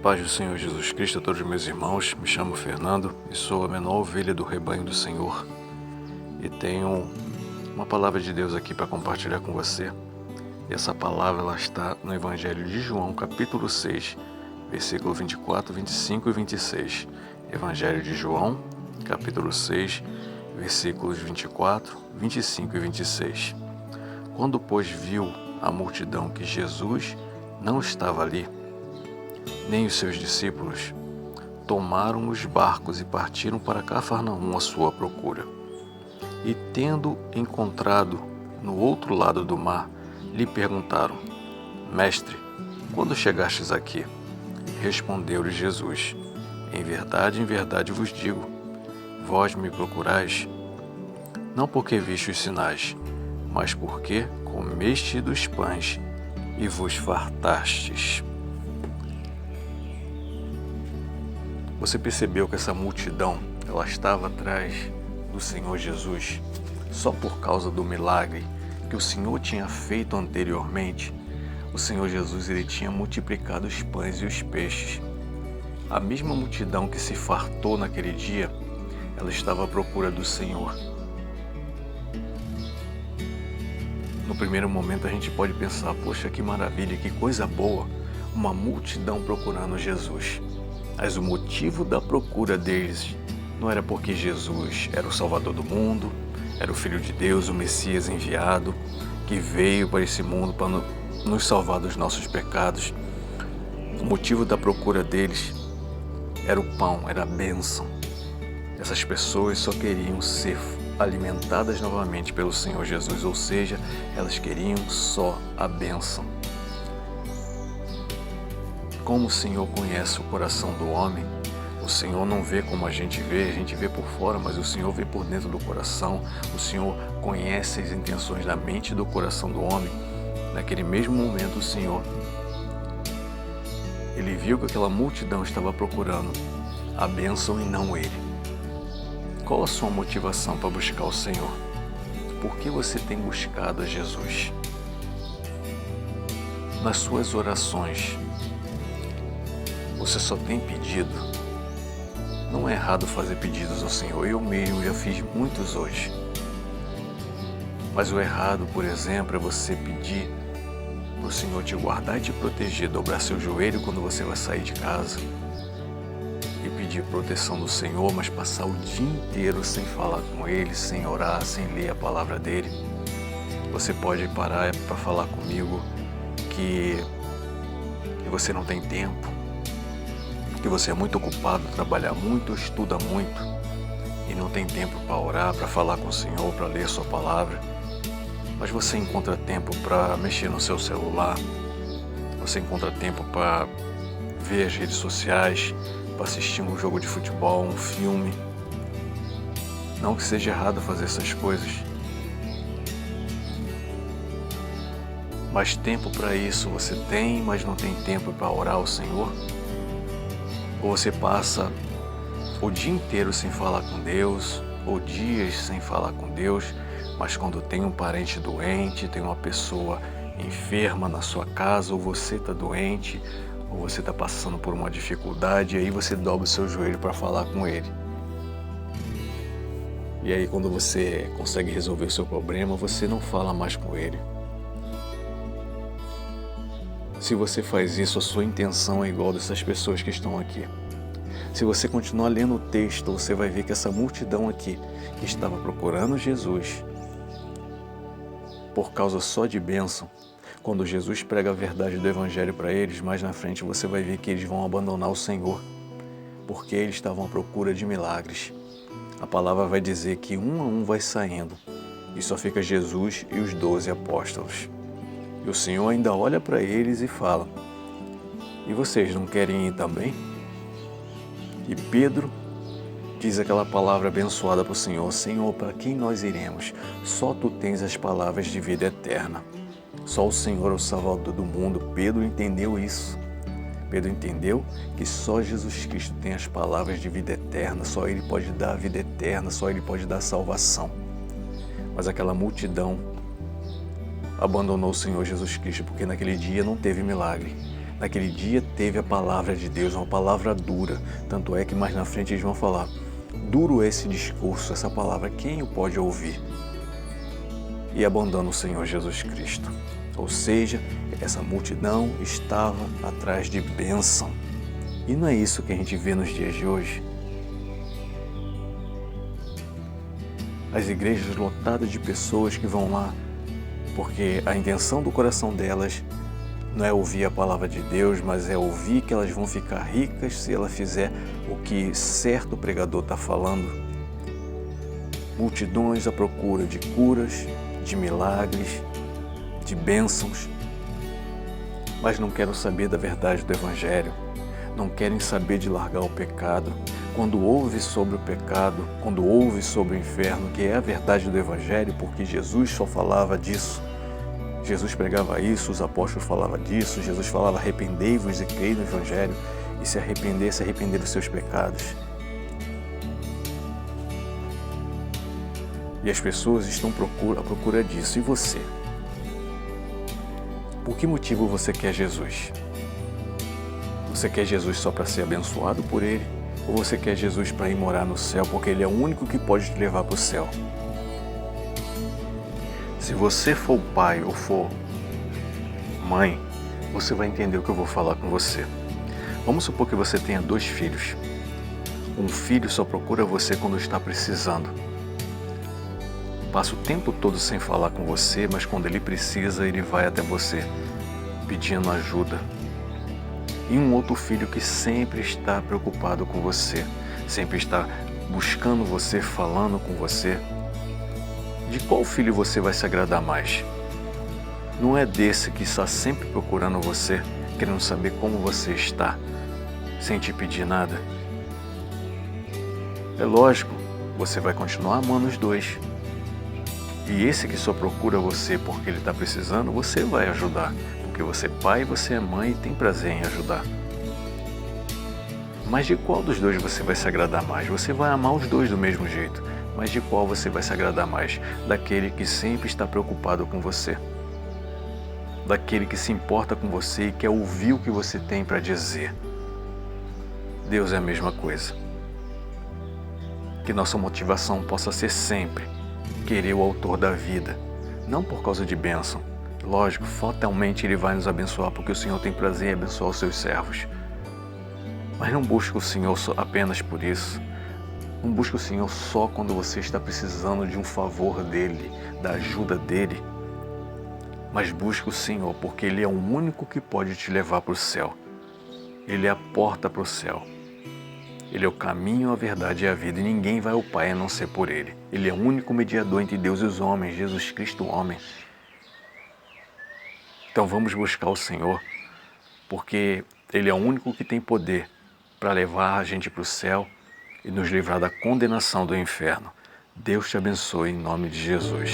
Paz do Senhor Jesus Cristo a todos os meus irmãos, me chamo Fernando e sou a menor ovelha do rebanho do Senhor e tenho uma palavra de Deus aqui para compartilhar com você. E essa palavra ela está no Evangelho de João, capítulo 6, versículo 24, 25 e 26. Evangelho de João, capítulo 6, versículos 24, 25 e 26. Quando, pois, viu a multidão que Jesus não estava ali, nem os seus discípulos, tomaram os barcos e partiram para Cafarnaum à sua procura. E tendo encontrado no outro lado do mar, lhe perguntaram: Mestre, quando chegastes aqui? Respondeu-lhe Jesus: em verdade vos digo, vós me procurais, não porque viste os sinais, mas porque comeste dos pães e vos fartastes. Você percebeu que essa multidão ela estava atrás do Senhor Jesus só por causa do milagre que o Senhor tinha feito anteriormente? O Senhor Jesus ele tinha multiplicado os pães e os peixes. A mesma multidão que se fartou naquele dia, ela estava à procura do Senhor. No primeiro momento a gente pode pensar: poxa, que maravilha, que coisa boa, uma multidão procurando Jesus. Mas o motivo da procura deles não era porque Jesus era o Salvador do mundo, era o Filho de Deus, o Messias enviado, que veio para esse mundo para nos salvar dos nossos pecados. O motivo da procura deles era o pão, era a bênção. Essas pessoas só queriam ser alimentadas novamente pelo Senhor Jesus, ou seja, elas queriam só a bênção. Como o Senhor conhece o coração do homem, o Senhor não vê como a gente vê por fora, mas o Senhor vê por dentro do coração. O Senhor conhece as intenções da mente e do coração do homem. Naquele mesmo momento, o Senhor, ele viu que aquela multidão estava procurando a bênção e não ele. Qual a sua motivação para buscar o Senhor? Por que você tem buscado a Jesus? Nas suas orações, você só tem pedido? Não é errado fazer pedidos ao Senhor, eu mesmo já fiz muitos hoje. Mas o errado, por exemplo, é você pedir para o Senhor te guardar e te proteger, dobrar seu joelho quando você vai sair de casa e pedir proteção do Senhor, mas passar o dia inteiro sem falar com Ele, sem orar, sem ler a palavra dEle. Você pode parar para falar comigo que você não tem tempo, que você é muito ocupado, trabalha muito, estuda muito e não tem tempo para orar, para falar com o Senhor, para ler sua palavra. Mas você encontra tempo para mexer no seu celular, você encontra tempo para ver as redes sociais, para assistir um jogo de futebol, um filme. Não que seja errado fazer essas coisas, mas tempo para isso você tem, mas não tem tempo para orar ao Senhor? Ou você passa o dia inteiro sem falar com Deus, ou dias sem falar com Deus, mas quando tem um parente doente, tem uma pessoa enferma na sua casa, ou você está doente, ou você está passando por uma dificuldade, e aí você dobra o seu joelho para falar com Ele. E aí quando você consegue resolver o seu problema, você não fala mais com Ele. Se você faz isso, a sua intenção é igual dessas pessoas que estão aqui. Se você continuar lendo o texto, você vai ver que essa multidão aqui, que estava procurando Jesus, por causa só de bênção, quando Jesus prega a verdade do Evangelho para eles, mais na frente você vai ver que eles vão abandonar o Senhor, porque eles estavam à procura de milagres. A palavra vai dizer que um a um vai saindo, e só fica Jesus e os 12 apóstolos. E o Senhor ainda olha para eles e fala: e vocês não querem ir também? E Pedro diz aquela palavra abençoada para o Senhor: Senhor, para quem nós iremos? Só Tu tens as palavras de vida eterna. Só o Senhor é o Salvador do mundo. Pedro entendeu isso. Pedro entendeu que só Jesus Cristo tem as palavras de vida eterna, só Ele pode dar a vida eterna, só Ele pode dar a salvação. Mas aquela multidão abandonou o Senhor Jesus Cristo, porque naquele dia não teve milagre. Naquele dia teve a palavra de Deus, uma palavra dura. Tanto é que mais na frente eles vão falar: duro é esse discurso, essa palavra, quem o pode ouvir? E abandona o Senhor Jesus Cristo. Ou seja, essa multidão estava atrás de bênção. E não é isso que a gente vê nos dias de hoje? As igrejas lotadas de pessoas que vão lá porque a intenção do coração delas não é ouvir a palavra de Deus, mas é ouvir que elas vão ficar ricas se ela fizer o que certo pregador está falando. Multidões à procura de curas, de milagres, de bênçãos, mas não querem saber da verdade do Evangelho, não querem saber de largar o pecado. Quando ouve sobre o pecado, quando ouve sobre o inferno, que é a verdade do Evangelho, porque Jesus só falava disso, Jesus pregava isso, os apóstolos falavam disso, Jesus falava: arrependei-vos e crei no Evangelho, e se arrepender dos seus pecados. E as pessoas estão à procura disso. E você? Por que motivo você quer Jesus? Você quer Jesus só para ser abençoado por Ele? Ou você quer Jesus para ir morar no céu, porque Ele é o único que pode te levar para o céu? Se você for pai ou for mãe, você vai entender o que eu vou falar com você. Vamos supor que você tenha 2 filhos. Um filho só procura você quando está precisando. Passa o tempo todo sem falar com você, mas quando ele precisa, ele vai até você, pedindo ajuda. E um outro filho que sempre está preocupado com você, sempre está buscando você, falando com você. De qual filho você vai se agradar mais? Não é desse que está sempre procurando você, querendo saber como você está, sem te pedir nada? É lógico, você vai continuar amando os 2. E esse que só procura você porque ele está precisando, você vai ajudar. Porque você é pai, você é mãe e tem prazer em ajudar. Mas de qual dos 2 você vai se agradar mais? Você vai amar os 2 do mesmo jeito. Mas de qual você vai se agradar mais? Daquele que sempre está preocupado com você. Daquele que se importa com você e quer ouvir o que você tem para dizer. Deus é a mesma coisa. Que nossa motivação possa ser sempre querer o autor da vida, não por causa de bênção. Lógico, fatalmente Ele vai nos abençoar, porque o Senhor tem prazer em abençoar os seus servos. Mas não busque o Senhor apenas por isso. Não busque o Senhor só quando você está precisando de um favor dEle, da ajuda dEle. Mas busque o Senhor, porque Ele é o único que pode te levar para o céu. Ele é a porta para o céu. Ele é o caminho, a verdade e a vida, e ninguém vai ao Pai a não ser por Ele. Ele é o único mediador entre Deus e os homens, Jesus Cristo, homem. Então vamos buscar o Senhor, porque Ele é o único que tem poder para levar a gente para o céu e nos livrar da condenação do inferno. Deus te abençoe em nome de Jesus.